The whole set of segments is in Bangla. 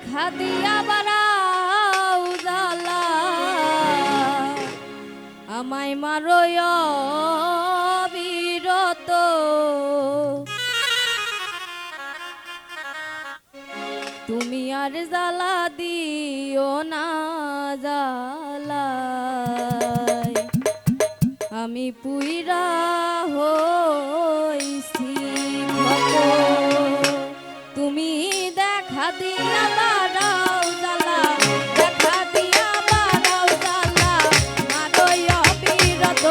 দেখা দিয়া বাড়াও জ্বালা আমায় মারয় বিরত তুমি আর জ্বালা দিও না জ্বালায় আমি পুইরা হইছি ক্ষত তুমি দেখা দিয়া বাড়াও জ্বালা দেখা দিয়া বাড়াও জ্বালা মারয় বিরত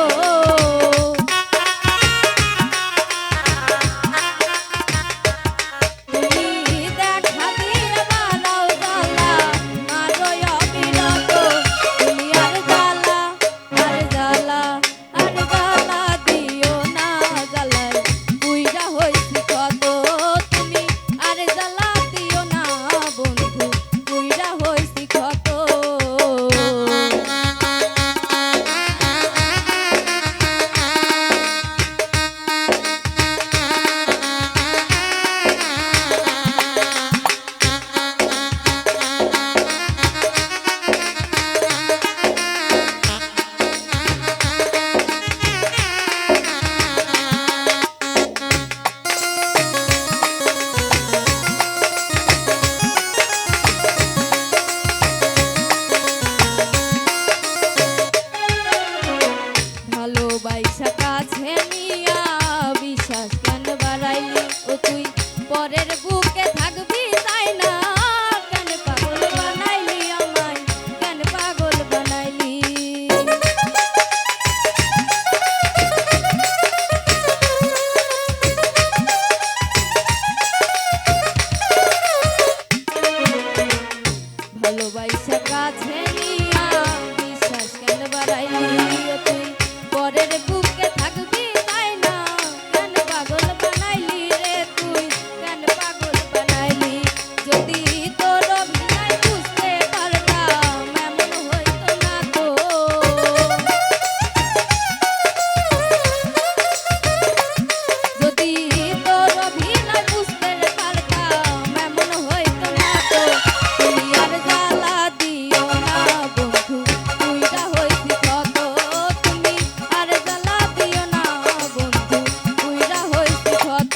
ভালোবাসা কাছে নিয়া বিশ্বাস কেন বাড়াইলি ও তুই পরের বুকে থাকবি তাই না কেন পাগল বানাইলি আমায় কেন পাগল বানাইলি ভালোবাসা কাছে নিয়া বিশ্বাস কেন বাড়াইলি ও তুই পরের বুকে থাকবি তাই না কেন পাগল বানাইলি রে তুই কেন পাগল বানাইলি যদি তোর অভিনয় বুঝতে পারতাম এমন হইতো না তো যদি তোর অভিনয় বুঝতে পারতাম এমন হইতো না তো তুমি আর জ্বালা দিও না বন্ধু তুইরা হইছি কত তুমি আর জ্বালা দিও না বন্ধু তুইরা হইছি কত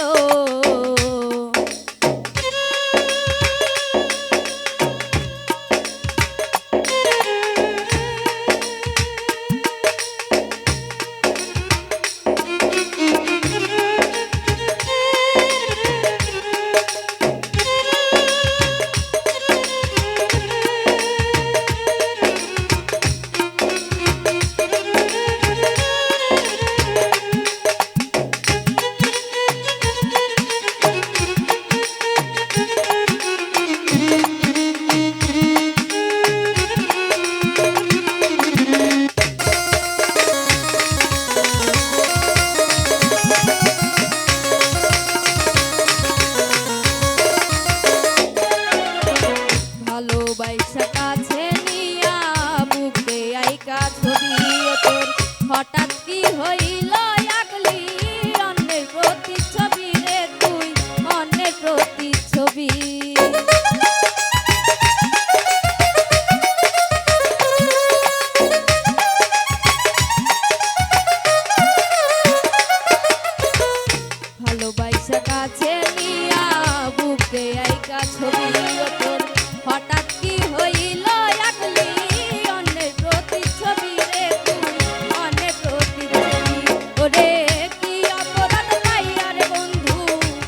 ভালোবাসা কাছে নিয়া বুকে আইকা ছবি তোর হঠাৎ কি হইল আকলি অন্যের প্রতিচ্ছবি রে তুই অন্যের প্রতিচ্ছবি ভালোবাসা কাছে নিয়া বুকে আইকা ছবি তোর হঠাৎ কি হইল আকলি অন্যের প্রতিচ্ছবি রে তুই অন্যের প্রতিচ্ছবি ওরে কি অপরাধ পাইয়া রে বন্ধু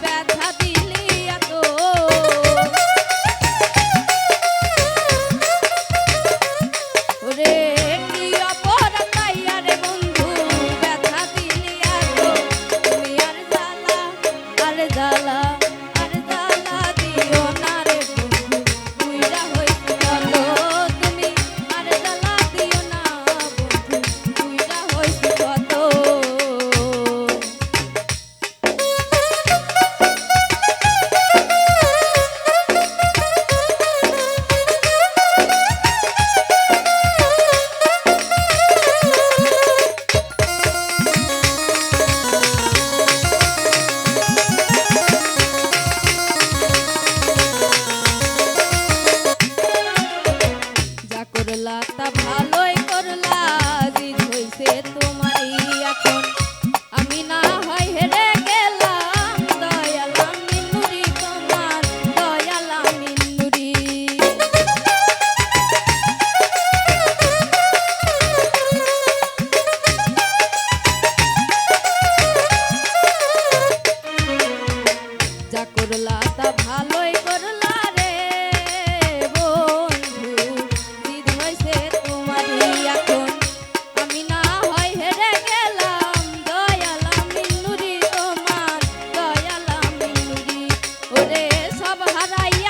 ব্যথা দিলি এত ওরে কি অপরাধ পাইয়া রে বন্ধু ব্যথা দিলি এত তুমি আর জ্বালা আর জ্বালা আর জ্বালা দিও না রে বন্ধু আল্লাহ তা ভালোই করলা রে বন্ধু জিদ হইছে তোমারই এখন আমি না হয় হেরে গেলাম দয়াল আমিন নুরি তোমার দয়াল আমিন নুরি ওরে সব হারাইয়া